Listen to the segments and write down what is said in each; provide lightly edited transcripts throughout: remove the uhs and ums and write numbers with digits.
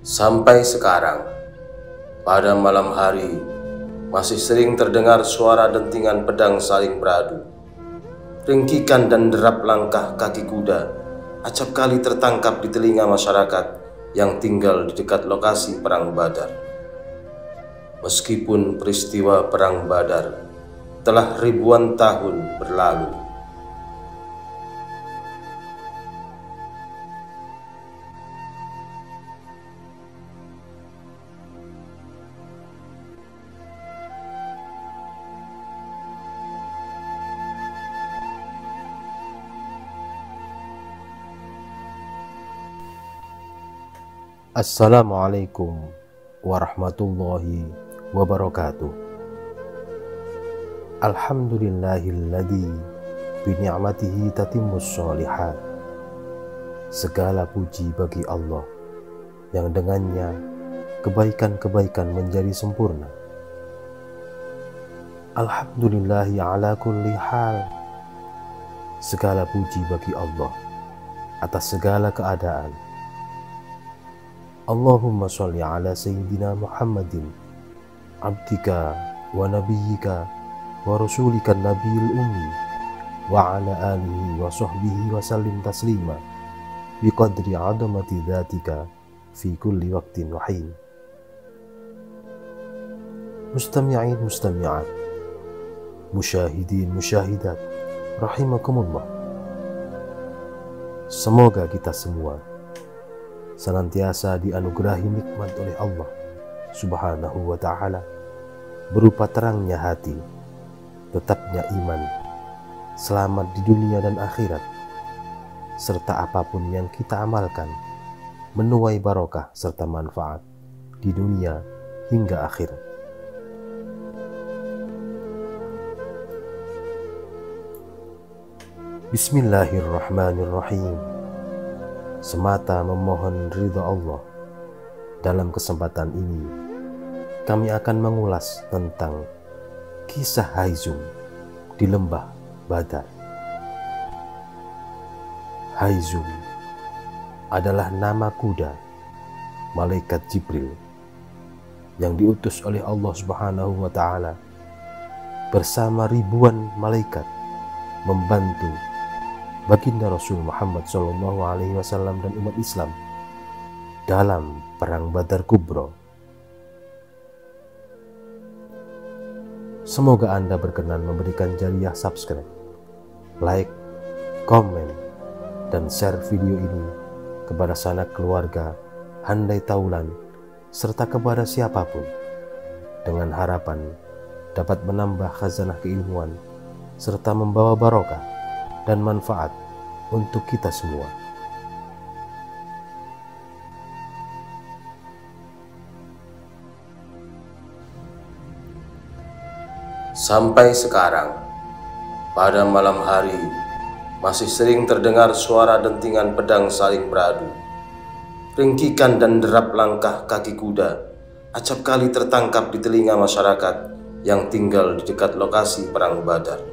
Sampai sekarang, pada malam hari, masih sering terdengar suara dentingan pedang saling beradu. Ringkikan dan derap langkah kaki kuda acap kali tertangkap di telinga masyarakat yang tinggal di dekat lokasi Perang Badar. Meskipun peristiwa Perang Badar telah ribuan tahun berlalu, Assalamualaikum warahmatullahi wabarakatuh. Alhamdulillahilladzi bini'matihi tatimmus sholihat. Segala puji bagi Allah yang dengannya kebaikan-kebaikan menjadi sempurna. Alhamdulillahi ala kulli hal. Segala puji bagi Allah atas segala keadaan. Allahumma sholli ala Sayyidina Muhammadin abdika wa nabiyyika wa rasulika nabiyil ummi wa ala alihi wa sahbihi wa sallim taslima biqadri adamati dhatika fi kulli waqtin wa hin. Mustami'in mustami'at, musyahidin musyahidat, rahimakumullah. Semoga kita semua senantiasa dianugerahi nikmat oleh Allah Subhanahu wa ta'ala berupa terangnya hati, tetapnya iman, selamat di dunia dan akhirat, serta apapun yang kita amalkan menuai barokah serta manfaat di dunia hingga akhirat. Bismillahirrahmanirrahim. Semata memohon ridha Allah, dalam kesempatan ini kami akan mengulas tentang kisah Haizum di lembah Badar. Haizum adalah nama kuda malaikat Jibril yang diutus oleh Allah Subhanahu wa ta'ala bersama ribuan malaikat membantu baginda Rasul Muhammad SAW dan umat Islam dalam Perang Badar Kubro. Semoga Anda berkenan memberikan jariah subscribe, like, komen, dan share video ini kepada sanak keluarga, handai taulan, serta kepada siapapun, dengan harapan dapat menambah khazanah keilmuan serta membawa barokah dan manfaat untuk kita semua. Sampai sekarang, pada malam hari, masih sering terdengar suara dentingan pedang saling beradu. Ringkikan dan derap langkah kaki kuda acap kali tertangkap di telinga masyarakat yang tinggal di dekat lokasi Perang Badar.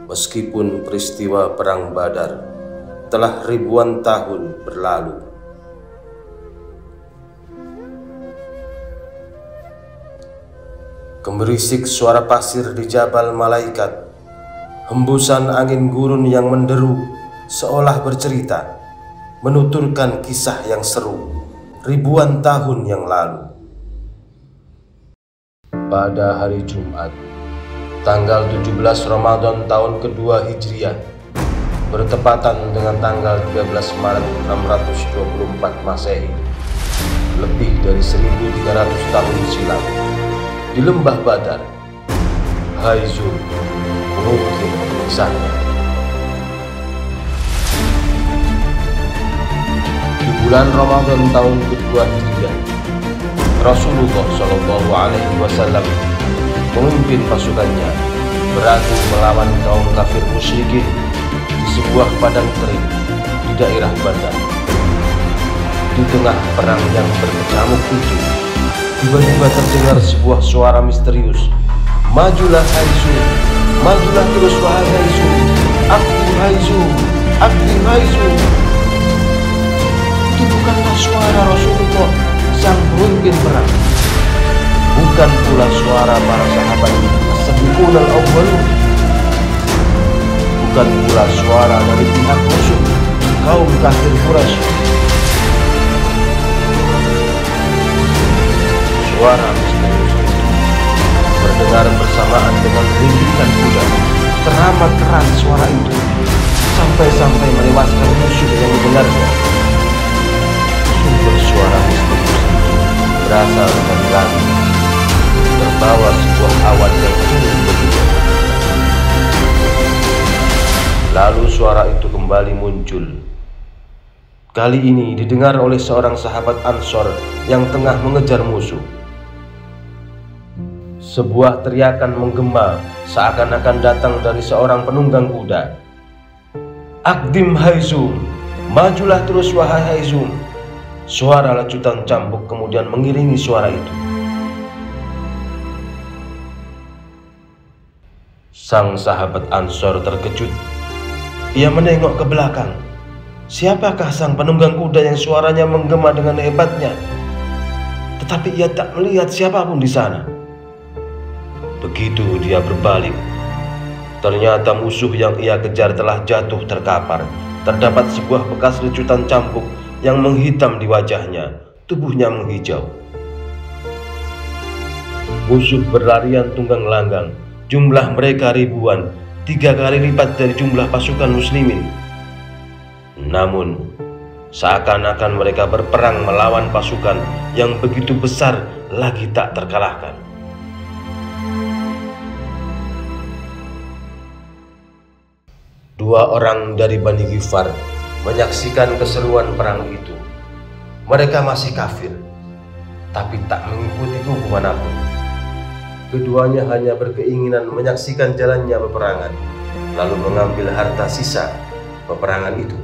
Meskipun peristiwa Perang Badar telah ribuan tahun berlalu, gemerisik suara pasir di Jabal Malaikat, hembusan angin gurun yang menderu seolah bercerita, menuturkan kisah yang seru ribuan tahun yang lalu. Pada hari Jumat, tanggal 17 Ramadan tahun kedua Hijriah, bertepatan dengan tanggal 13 Maret 624 Masehi, lebih dari 1300 tahun silam, di lembah Badar, Haizum mungkin kisahnya. Di bulan Ramadan tahun kedua Hijriah, Rasulullah SAW memimpin pasukannya beradu melawan kaum kafir musyrikin di sebuah padang terik di daerah Badar. Di tengah perang yang berkecamuk itu, tiba-tiba terdengar sebuah suara misterius, "Majulah Haizum, majulah terus wahai Haizum, aktif Haizum, aktif Haizum." Itu bukanlah suara Rasulullah sang pemimpin perang, bukan pula suara para sahabat as-sabiqun al-awwalun, bukan pula suara dari pihak musuh kaum kafir Quraisy. Suara misterius itu terdengar bersamaan dengan ringkikan kuda. Teramat keras suara itu, sampai-sampai menewaskan musuh yang mendengarnya. Sumber suara misterius itu berasal dari langit, terbawa sebuah awan yang sungguh berbeda. Lalu suara itu kembali muncul. Kali ini didengar oleh seorang sahabat Ansor yang tengah mengejar musuh. Sebuah teriakan menggema seakan-akan datang dari seorang penunggang kuda. "Aqdim Haizum, majulah terus wahai Haizum." Suara lecutan cambuk kemudian mengiringi suara itu. Sang sahabat Ansor terkejut. Ia menengok ke belakang. Siapakah sang penunggang kuda yang suaranya menggema dengan hebatnya? Tetapi ia tak melihat siapapun di sana. Begitu dia berbalik, ternyata musuh yang ia kejar telah jatuh terkapar. Terdapat sebuah bekas lecutan cambuk yang menghitam di wajahnya, tubuhnya menghijau. Musuh berlarian tunggang langgang, jumlah mereka ribuan, 3 kali lipat dari jumlah pasukan muslimin. Namun, seakan-akan mereka berperang melawan pasukan yang begitu besar lagi tak terkalahkan. Dua orang dari Bani Ghifar menyaksikan keseruan perang itu. Mereka masih kafir, tapi tak mengikuti kubu manapun. Keduanya hanya berkeinginan menyaksikan jalannya peperangan, lalu mengambil harta sisa peperangan itu.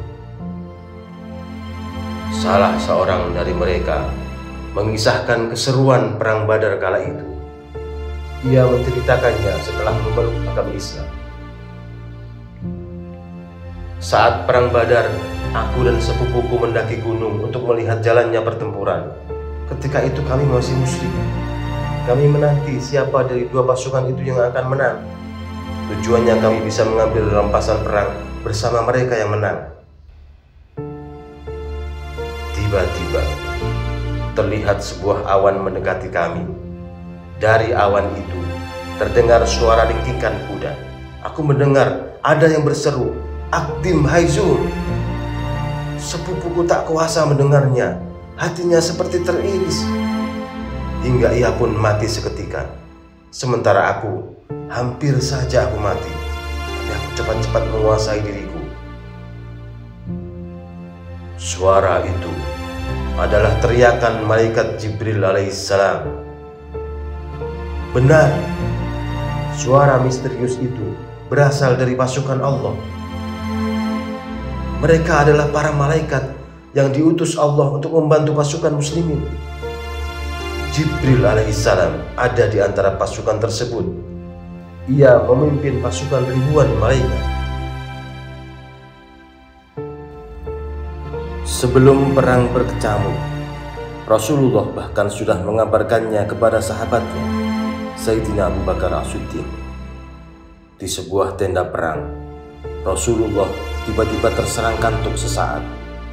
Salah seorang dari mereka mengisahkan keseruan perang Badar kala itu. Ia menceritakannya setelah memeluk agama Islam. Saat perang Badar, aku dan sepupuku mendaki gunung untuk melihat jalannya pertempuran. Ketika itu kami masih muslim. Kami menanti siapa dari dua pasukan itu yang akan menang. Tujuannya kami bisa mengambil rampasan perang bersama mereka yang menang. Tiba-tiba terlihat sebuah awan mendekati kami. Dari awan itu terdengar suara ringkikan kuda. Aku mendengar ada yang berseru, "Aqdim Haizum." Sepupuku tak kuasa mendengarnya. Hatinya seperti teriris, hingga ia pun mati seketika. Sementara aku, hampir saja aku mati, tapi aku cepat-cepat menguasai diriku. Suara itu adalah teriakan malaikat Jibril alaihissalam. Benar, suara misterius itu berasal dari pasukan Allah. Mereka adalah para malaikat yang diutus Allah untuk membantu pasukan muslimin. Jibril alaihissalam ada di antara pasukan tersebut. Ia memimpin pasukan ribuan malaikat. Sebelum perang berkecamuk, Rasulullah bahkan sudah mengabarkannya kepada sahabatnya, Sayyidina Abu Bakar As-Siddiq. Di sebuah tenda perang, Rasulullah tiba-tiba terserang kantuk sesaat,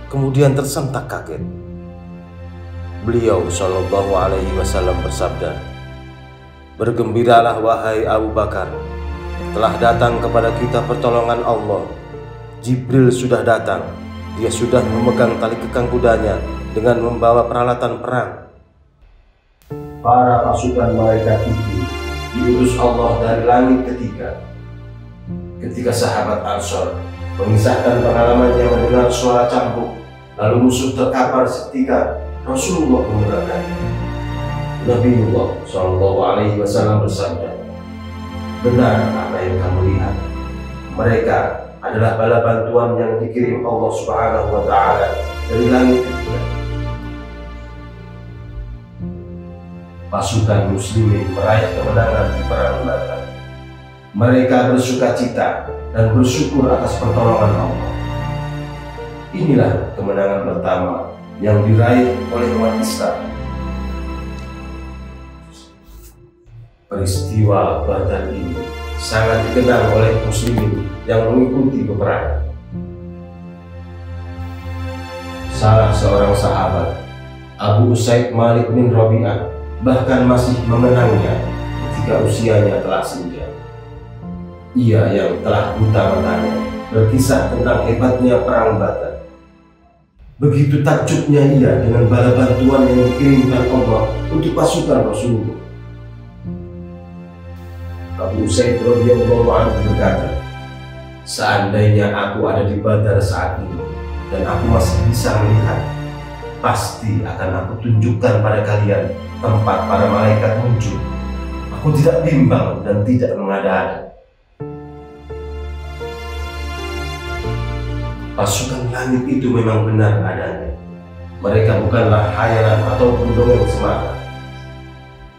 kemudian tersentak kaget. Beliau Shallallahu Alaihi Wasallam bersabda, "Bergembiralah wahai Abu Bakar, telah datang kepada kita pertolongan Allah. Jibril sudah datang, dia sudah memegang tali kekang kudanya dengan membawa peralatan perang." Para pasukan malaikat itu diutus Allah dari langit ketiga. Ketika sahabat Ansor mengisahkan pengalamannya mendengar suara cambuk, lalu musuh terkapar seketika, Rasulullah mengatakan, Nabiullah Shallallahu Alaihi Wasallam bersabda, "Benar apa yang kamu lihat. Mereka adalah bala bantuan yang dikirim Allah Subhanahu Wa Taala dari langit ketiga." Pasukan muslimin meraih kemenangan di perang Badar. Mereka bersuka cita dan bersyukur atas pertolongan Allah. Inilah kemenangan pertama yang diraih oleh umat Islam Peristiwa Badar ini sangat dikenang oleh muslimin yang mengikuti peperangan. Salah seorang sahabat, Abu Usaid Malik bin Rabi'ah, bahkan masih mengenangnya ketika usianya telah senja. Ia yang telah buta matanya berkisah tentang hebatnya perang Badar. Begitu takjubnya ia dengan bala bantuan yang dikirimkan Allah untuk pasukan Rasulullah. Abu Usaid radhiyallahu anhu berkata, "Seandainya aku ada di Badar saat ini dan aku masih bisa melihat, pasti akan aku tunjukkan pada kalian tempat para malaikat muncul. Aku tidak bimbang dan tidak mengada-ada." Pasukan langit itu memang benar adanya. Mereka bukanlah khayalan ataupun dongeng semata.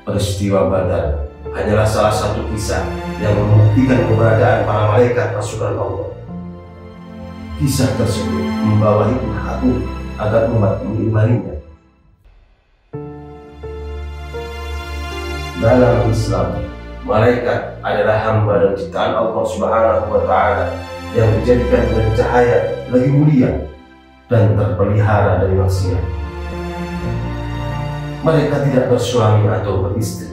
Peristiwa Badar hanyalah salah satu kisah yang membuktikan keberadaan para malaikat pasukan Allah. Kisah tersebut membawa hikmah agung agar umat mengimaninya. Dalam Islam, malaikat adalah hamba dan ciptaan Allah Subhanahu wa Ta'ala yang dijadikan dengan cahaya lebih mulia dan terpelihara dari maksiat. Mereka tidak bersuami atau beristri,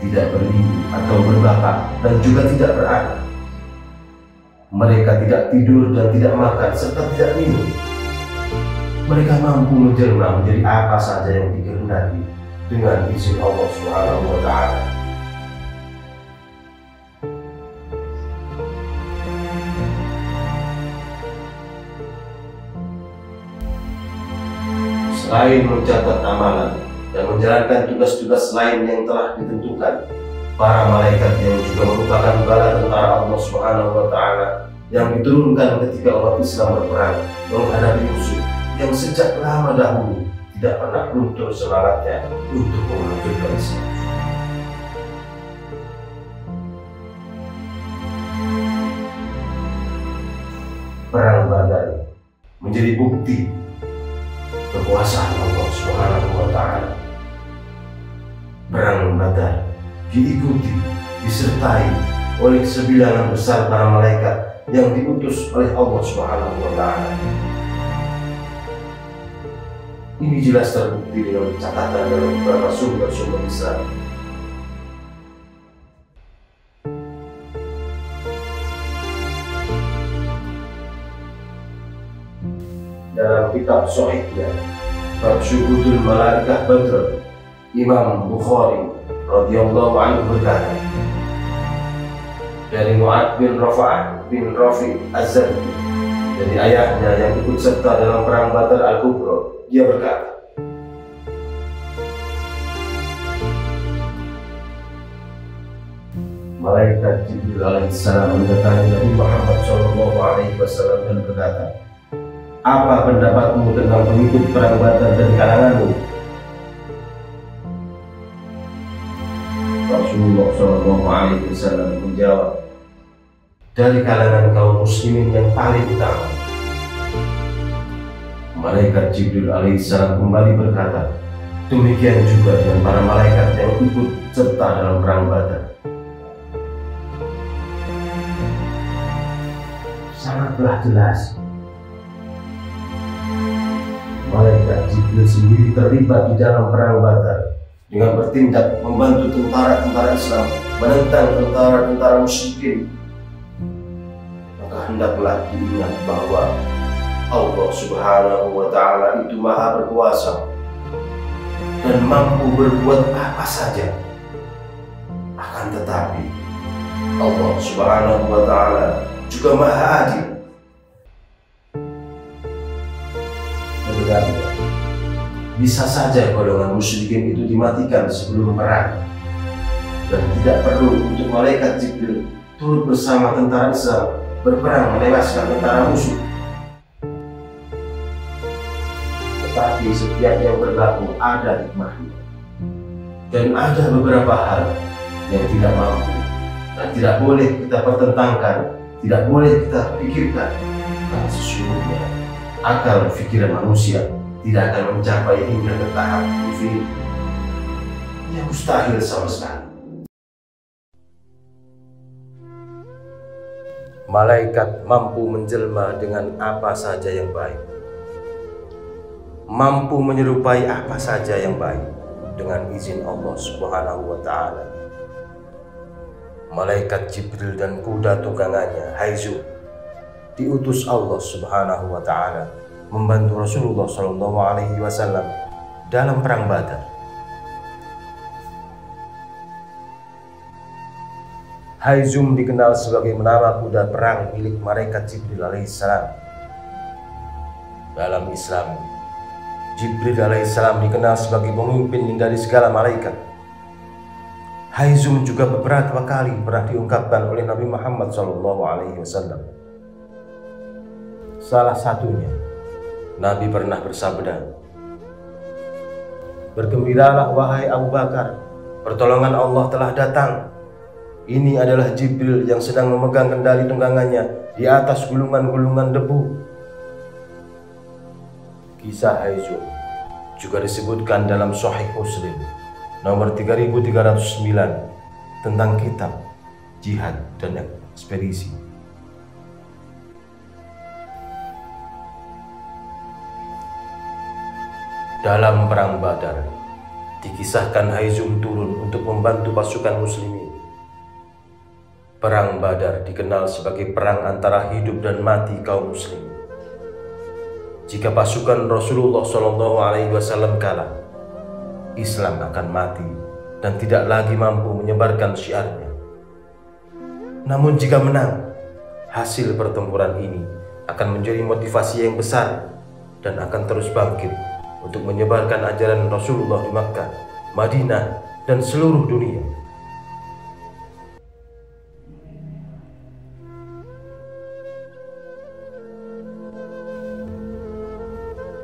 tidak beribu atau berbapak, dan juga tidak beranak. Mereka tidak tidur dan tidak makan serta tidak minum. Mereka mampu menjelma menjadi apa saja yang dikehendaki dengan izin Allah Subhanahu wa Ta'ala. Selain mencatat amalan dan menjalankan tugas-tugas lain yang telah ditentukan, para malaikat yang juga merupakan bala tentara Allah Subhanahu wa Ta'ala yang diturunkan ketika umat Islam berperang menghadapi musuh yang sejak lama dahulu tidak pernah luntur semangatnya untuk menghancurkan Islam. Perang Badar menjadi bukti kekuasaan Allah Subhanahu wa Ta'ala. Perang Badar diikuti, disertai oleh sebilangan besar para malaikat yang diutus oleh Allah Subhanahu wa Ta'ala. Ini jelas terbukti dengan catatan dalam beberapa sumber-sumber Islam. Dalam kitab Sahihnya bab syuhudul malaikah Badr, Imam Bukhari radhiyallahu anhu berkata dari Mu'ad bin Rafa'ah bin Rafi Az-Zadi, dari ayahnya yang ikut serta dalam perang Badar Al-Kubra, dia berkata, malaikat Jibril alaihissalam mendatangi Nabi Muhammad SAW dan berkata, "Apa pendapatmu tentang pengikut perang Badar dari kalanganmu?" Rasulullah SAW menjawab, "Dari kalangan kaum muslimin yang paling utama." Malaikat Jibril alaihissalam kembali berkata, "Demikian juga dengan para malaikat yang ikut serta dalam perang Badar." Sangatlah jelas malaikat Jibril sendiri terlibat di dalam perang Badar dengan bertindak membantu tentara-tentara Islam menentang tentara-tentara musyrikin. Maka hendaklah diingat bahwa Allah Subhanahu wa Ta'ala itu maha berkuasa dan mampu berbuat apa saja. Akan tetapi Allah Subhanahu wa Ta'ala juga maha adil. Sebenarnya bisa saja golongan musyrikin itu dimatikan sebelum perang, dan tidak perlu untuk malaikat Jibril turut bersama tentara Islam berperang menewaskan tentara musuh. Tetapi setiap yang berlaku ada hikmahnya, dan ada beberapa hal yang tidak mampu dan tidak boleh kita pertentangkan, tidak boleh kita pikirkan, karena sesungguhnya akal pikiran manusia tidak akan mencapai hingga ke tahap infinite yang mustahil sama sekali. malaikat mampu menjelma dengan apa saja yang baik, mampu menyerupai apa saja yang baik dengan izin Allah Subhanahu wa Ta'ala. Malaikat Jibril dan kuda tunggangannya Haizum diutus Allah Subhanahu wa Ta'ala membantu Rasulullah Shallallahu Alaihi Wasallam dalam perang Badar. Haizum dikenal sebagai nama kuda perang milik malaikat Jibril alaihissalam. Dalam Islam, Jibril alaihissalam dikenal sebagai pemimpin dari segala malaikat. Haizum juga beberapa kali pernah diungkapkan oleh Nabi Muhammad SAW. Salah satunya, Nabi pernah bersabda, "Bergembiralah wahai Abu Bakar, pertolongan Allah telah datang. Ini adalah Jibril yang sedang memegang kendali tunggangannya di atas gulungan-gulungan debu." Kisah Haizum juga disebutkan dalam Sahih Muslim nomor 3309 tentang kitab jihad dan ekspedisi. Dalam perang Badar, dikisahkan Haizum turun untuk membantu pasukan muslimin. Perang Badar dikenal sebagai perang antara hidup dan mati kaum muslimin. Jika pasukan Rasulullah SAW kalah, Islam akan mati dan tidak lagi mampu menyebarkan syiarnya. Namun jika menang, hasil pertempuran ini akan menjadi motivasi yang besar dan akan terus bangkit untuk menyebarkan ajaran Rasulullah di Makkah, Madinah, dan seluruh dunia.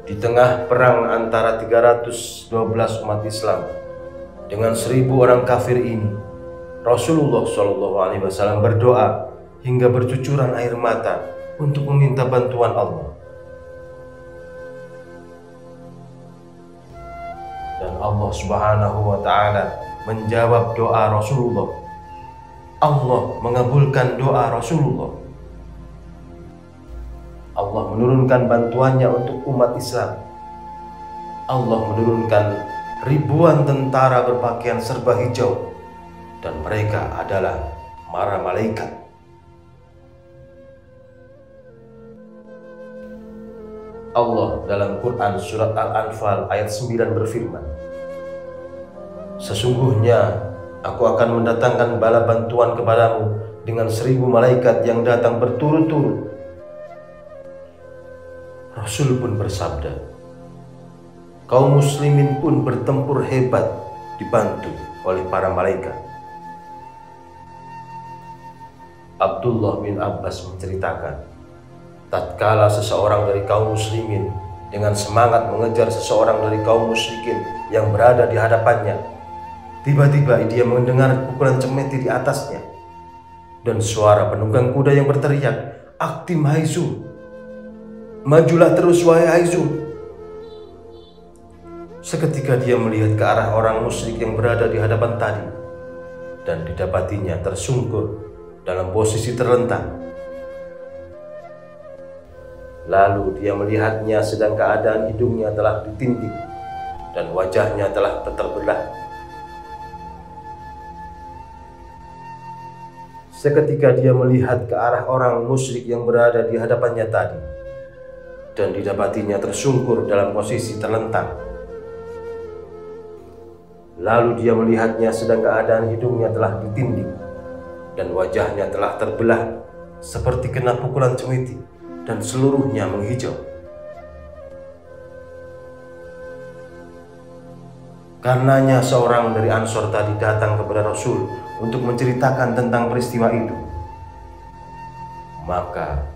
Di tengah perang antara 312 umat Islam dengan 1000 orang kafir ini, Rasulullah SAW berdoa hingga bercucuran air mata untuk meminta bantuan Allah. Dan Allah Subhanahu wa Ta'ala menjawab doa Rasulullah. Allah mengabulkan doa Rasulullah. Allah menurunkan bantuannya untuk umat Islam. Allah menurunkan ribuan tentara berpakaian serba hijau, dan mereka adalah para malaikat. Allah dalam Quran surat Al-Anfal ayat 9 berfirman, "Sesungguhnya aku akan mendatangkan bala bantuan kepadamu dengan 1000 malaikat yang datang berturut-turut." Rasul pun bersabda, kaum muslimin pun bertempur hebat dibantu oleh para malaikat. Abdullah bin Abbas menceritakan, tatkala seseorang dari kaum muslimin dengan semangat mengejar seseorang dari kaum musyrikin yang berada di hadapannya, tiba-tiba dia mendengar pukulan cemeti di atasnya dan suara penunggang kuda yang berteriak, "Aktim Haizum, majulah terus wahai Haizum." Seketika dia melihat ke arah orang musyrik yang berada di hadapan tadi, dan didapatinya tersungkur dalam posisi terlentang. Lalu dia melihatnya sedang keadaan hidungnya telah ditindik dan wajahnya telah terbelah. Seketika dia melihat ke arah orang musyrik yang berada di hadapannya tadi, dan didapatinya tersungkur dalam posisi terlentang. Lalu dia melihatnya sedang keadaan hidungnya telah ditindik dan wajahnya telah terbelah seperti kena pukulan cemeti dan seluruhnya menghijau. Karenanya seorang dari Ansor tadi datang kepada Rasul untuk menceritakan tentang peristiwa itu. Maka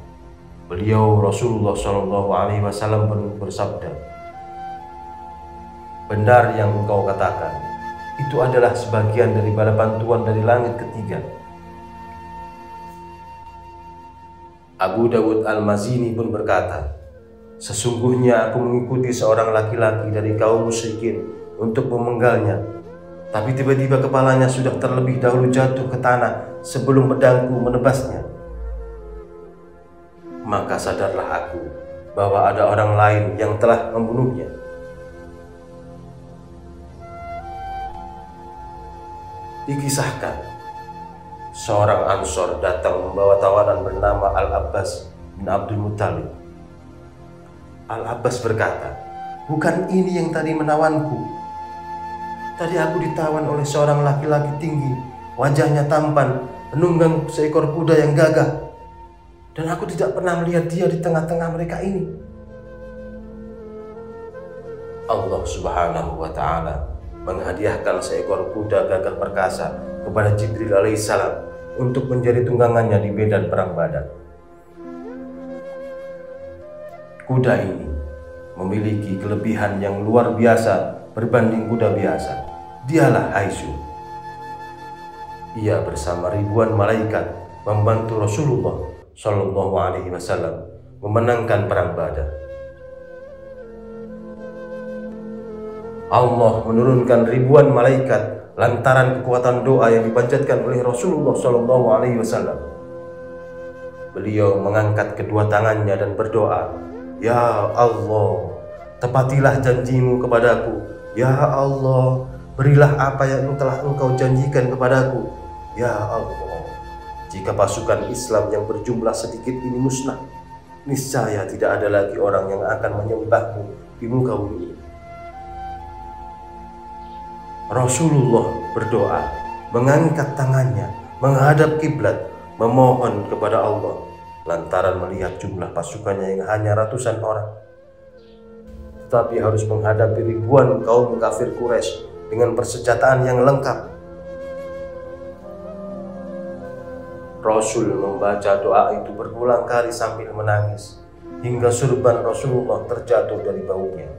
beliau Rasulullah SAW pun bersabda, "Benar yang engkau katakan, itu adalah sebagian dari bala bantuan dari langit ketiga." Abu Dawud Al-Mazini pun berkata, "Sesungguhnya aku mengikuti seorang laki-laki dari kaum musyrikin untuk memenggalnya, tapi tiba-tiba kepalanya sudah terlebih dahulu jatuh ke tanah sebelum pedangku menebasnya. maka sadarlah aku bahwa ada orang lain yang telah membunuhnya. Dikisahkan, seorang Ansor datang membawa tawanan bernama Al-Abbas bin Abdul Muttalib. Al-Abbas berkata, "Bukan ini yang tadi menawanku. Tadi aku ditawan oleh seorang laki-laki tinggi, wajahnya tampan, menunggang seekor kuda yang gagah. Dan aku tidak pernah melihat dia di tengah-tengah mereka ini." Allah Subhanahu wa Ta'ala menghadiahkan seekor kuda gagah perkasa kepada Jibril alaihissalam untuk menjadi tunggangannya di medan perang Badar. Kuda ini memiliki kelebihan yang luar biasa berbanding kuda biasa. Dialah Haizu. Ia bersama ribuan malaikat membantu Rasulullah Shallallahu Alaihi Wasallam memenangkan perang Badar. Allah menurunkan ribuan malaikat lantaran kekuatan doa yang dipanjatkan oleh Rasulullah Shallallahu Alaihi Wasallam. Beliau mengangkat kedua tangannya dan berdoa, "Ya Allah, tepatilah janjimu kepadaku. Ya Allah, berilah apa yang telah Engkau janjikan kepadaku. Ya Allah, jika pasukan Islam yang berjumlah sedikit ini musnah, niscaya tidak ada lagi orang yang akan menyembahmu di muka bumi." Rasulullah berdoa, mengangkat tangannya, menghadap kiblat, memohon kepada Allah lantaran melihat jumlah pasukannya yang hanya ratusan orang, tetapi harus menghadapi ribuan kaum kafir Quraisy dengan persenjataan yang lengkap. Rasul membaca doa itu berulang kali sambil menangis hingga surban Rasulullah terjatuh dari baunya.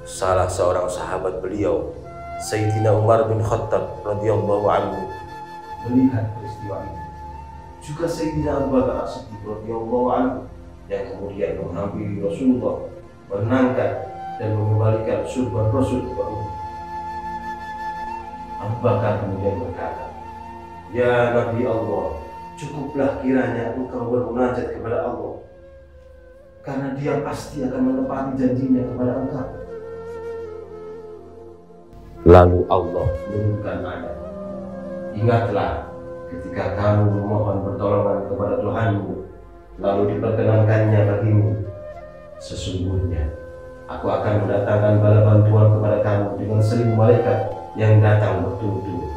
Salah seorang sahabat beliau, Sayyidina Umar bin Khattab radhiyallahu anhu, melihat peristiwa itu. Juga Sayyidina Abu Bakar As-Siddiq radhiyallahu anhu yang kemudian menghampiri Rasulullah, menangkap dan mengembalikan surban Rasul ke baunya. Abu Bakar kemudian berkata, "Ya Nabi Allah, cukuplah kiranya engkau bermunajat kepada Allah, karena dia pasti akan menepati janjinya kepada engkau." Lalu Allah menurunkan ayat, "Ingatlah ketika kamu memohon pertolongan kepada Tuhanmu, lalu diperkenankannya bagimu. Sesungguhnya aku akan mendatangkan bala bantuan kepada kamu dengan 1.000 malaikat yang datang berturut-turut."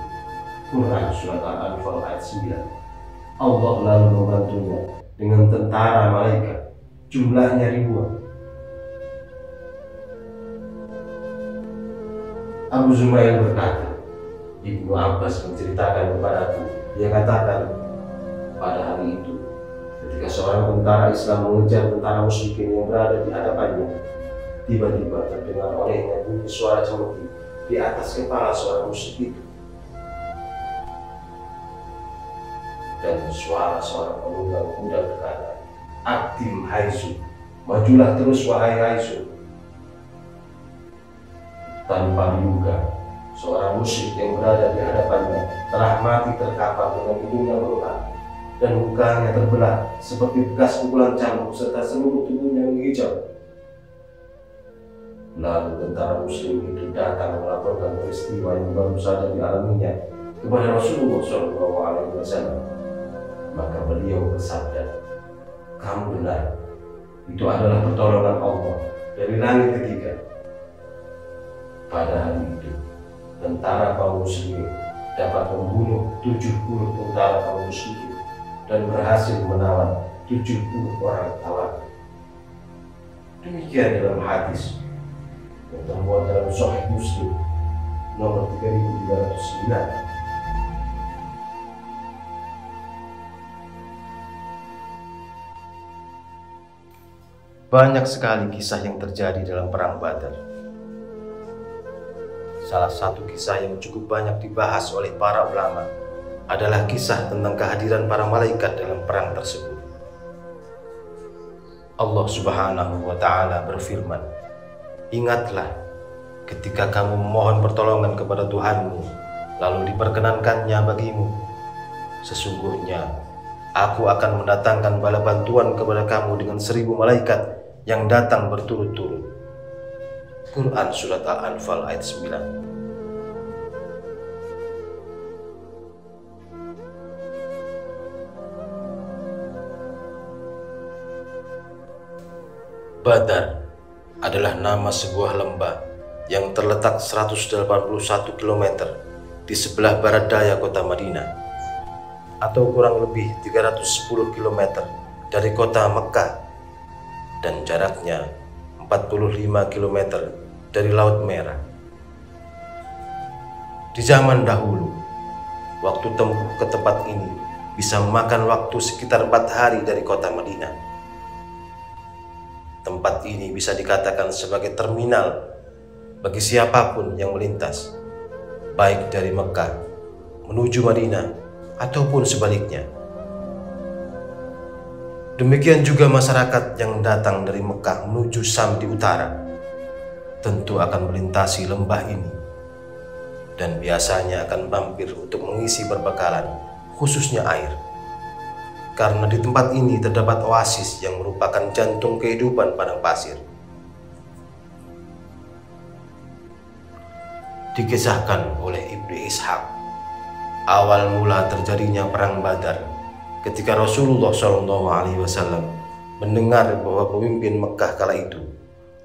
Quran Surat Al-Anfal ayat 9. Allah lalu membantunya dengan tentara malaikat, jumlahnya ribuan. Abu Zumail berkata, Ibnu Abbas menceritakan kepadaku, dia katakan, pada hari itu, ketika seorang tentara Islam mengejar tentara musyrikin yang berada di hadapannya, tiba-tiba terdengar olehnya bunyi suara cemeti di atas kepala seorang musyrik itu. Dan suara seorang penunggang kuda berkata, "Aqdim Haizu, majulah terus wahai Haizu." Tanpa diduga, seorang musyrik yang berada di hadapannya telah mati terkapar dengan hidungnya melukat dan mukanya terbelah seperti bekas pukulan cambuk serta seluruh tubuhnya menghijau. Lalu tentara muslim itu datang melaporkan peristiwa yang baru saja dialaminya kepada Rasulullah SAW. Maka beliau bersabda, "Kamu benar, itu adalah pertolongan Allah dari langit ketiga." Pada hari itu, tentara kaum muslimin dapat membunuh 70 tentara kaum muslimin dan berhasil menawan 70 orang tawanan. Demikian dalam hadis yang termuat dalam Sahih Muslim nomor 3309. Banyak sekali kisah yang terjadi dalam perang Badar. Salah satu kisah yang cukup banyak dibahas oleh para ulama adalah kisah tentang kehadiran para malaikat dalam perang tersebut. Allah Subhanahu wa Ta'ala berfirman, "Ingatlah ketika kamu memohon pertolongan kepada Tuhanmu, lalu diperkenankannya bagimu. Sesungguhnya Aku akan mendatangkan bala bantuan kepada kamu dengan 1000 malaikat yang datang berturut-turut. Quran Surat Al-Anfal ayat 9. Badar adalah nama sebuah lembah yang terletak 181 km di sebelah barat daya kota Madinah, atau kurang lebih 310 km dari kota Mekah, dan jaraknya 45 km dari Laut Merah. Di zaman dahulu, waktu tempuh ke tempat ini bisa memakan waktu sekitar 4 hari dari kota Madinah. Tempat ini bisa dikatakan sebagai terminal bagi siapapun yang melintas, baik dari Mekah menuju Madinah ataupun sebaliknya. Demikian juga masyarakat yang datang dari Mekah menuju Syam di utara tentu akan melintasi lembah ini, dan biasanya akan mampir untuk mengisi perbekalan, khususnya air. Karena di tempat ini terdapat oasis yang merupakan jantung kehidupan padang pasir. Dikisahkan oleh Ibnu Ishaq, awal mula terjadinya perang Badar ketika Rasulullah SAW mendengar bahwa pemimpin Mekah kala itu,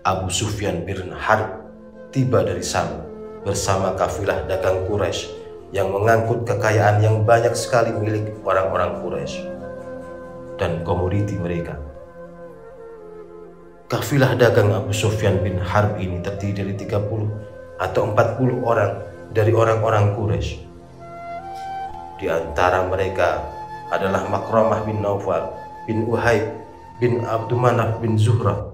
Abu Sufyan bin Harb, tiba dari Syam bersama kafilah dagang Quraisy yang mengangkut kekayaan yang banyak sekali milik orang-orang Quraisy dan komoditi mereka. Kafilah dagang Abu Sufyan bin Harb ini terdiri dari 30 atau 40 orang dari orang-orang Quraisy. Di antara mereka adalah Makramah bin Naufal bin Uhaib bin Abdul Manaf bin Zuhrah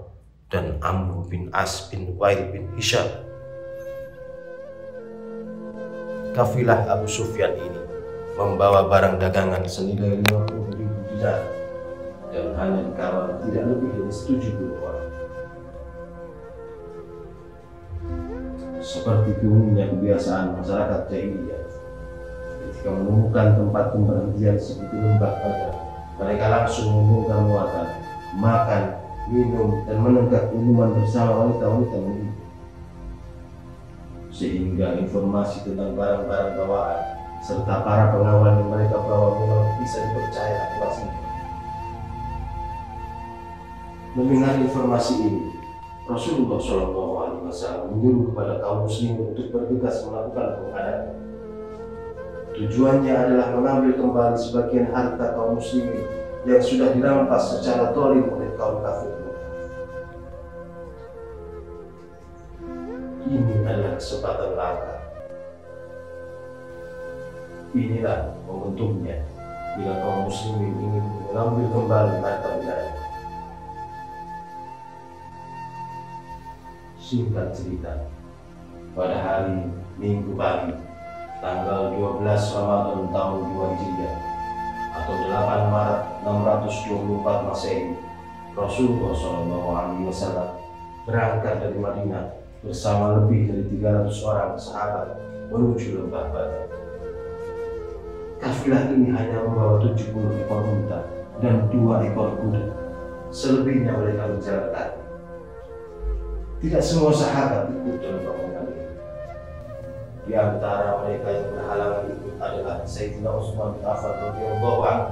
dan Amr bin As bin Wail bin Hisham. Kafilah Abu Sufyan ini membawa barang dagangan senilai 50.000 dinar dan hanya dikawal tidak lebih dari 70 orang. Seperti umumnya kebiasaan masyarakat jahiliyah, ketika menemukan tempat pemberhentian seperti lembah Badar, mereka langsung membongkar muatan, makan, minum, dan menenggak minuman bersama wanita-wanita ini, sehingga informasi tentang barang-barang bawaan serta para pengawal yang mereka bawa memang bisa dipercaya akuratnya. Mendengar informasi ini, Rasulullah SAW menyuruh kepada kaum muslimin untuk bergegas melakukan penghadapan. Tujuannya adalah mengambil kembali sebagian harta kaum muslimin yang sudah dirampas secara zalim oleh kaum kafir. Ini adalah kesempatan langka. Inilah momentumnya bila kaum muslimin ingin mengambil kembali harta benda. Singkat cerita, pada hari Minggu pagi, tanggal 12 Ramadan tahun 2 Hijriah atau 8 Maret 624 Masehi, Rasulullah SAW berangkat dari Madinah bersama lebih dari 300 orang sahabat menuju lembah Badar. Kafilah ini hanya membawa 70 ekor unta dan 2 ekor kuda. Selebihnya mereka berjalan kaki. Tidak semua sahabat ikut dalam rombongan ini. Di antara mereka yang berhalangan ikut adalah Sayyidina Utsman bin Affan radhiyallahu anhu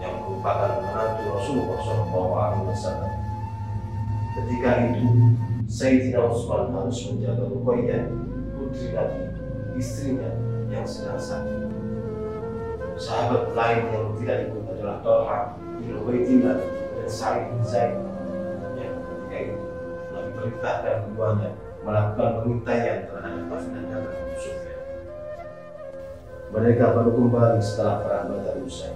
yang merupakan menantu Rasulullah SAW. Ketika itu, Sayyidina Utsman harus menjaga Ruqayyah, putri Nabi, istrinya yang sedang sakit. Sahabat lain yang tidak ikut adalah Talha bin Ubaidillah dan Sa'id bin Zaid yang ketika itu perintahkan keduanya melakukan pengintaian terhadap kafilah dagang Abu Sufyan. Mereka baru kembali setelah perang Badar usai.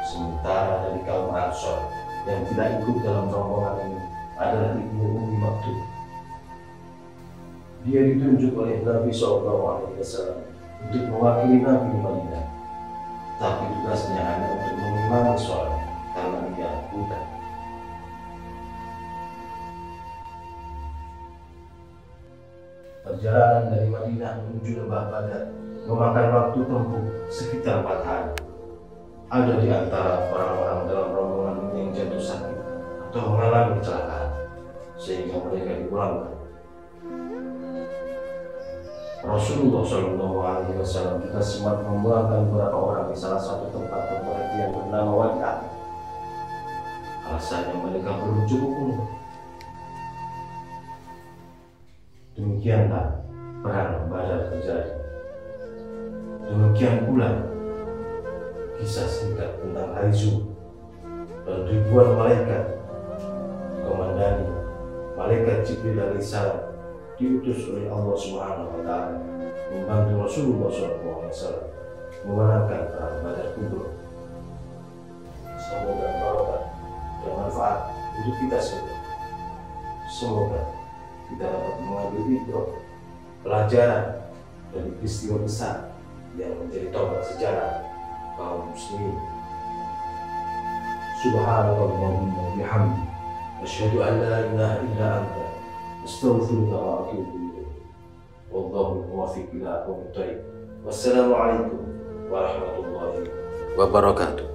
Sementara dari kaum Ansor yang tidak ikut dalam rombongan ini adalah Ibnu Ummi Maktum. Dia ditunjuk oleh Nabi SAW untuk mewakili Nabi di Madinah, tapi tugasnya hanya untuk mengimami sholat karena dia buta. Perjalanan dari Madinah menuju lembah Badar memakan waktu tempuh sekitar 4 hari. ada di antara orang-orang dalam rombongan ini yang jatuh sakit atau mengalami kecelakaan sehingga mereka dipulangkan. Rasulullah Shallallahu Alaihi Wasallam juga sempat memulangkan beberapa orang di salah satu tempat pengertian bernama Wadi'ah. Alasannya mereka belum cukup umur. Demikianlah perang Badar terjadi. Demikian pula kisah singkat tentang hari Zuhur dan ribuan malaikat komandani malaikat Jibril alaihissalam diutus oleh Allah Subhanahu wa Ta'ala membantu Rasulullah SAW memenangkan perang Badar Kubra. Semoga barokah dan manfaat untuk kita semua. Semoga kita dapat mengambil ibrah pelajaran dari peristiwa besar yang menjadi tonggak sejarah kaum muslimin. Subhanallahumma wa bihamdihi asyhadu an la ilaha illa anta astaghfiruka wa atubu ilaik. Wallahu muwaffiq ila aqwamit thoriq. Wassalamu alaikum warahmatullahi wabarakatuh.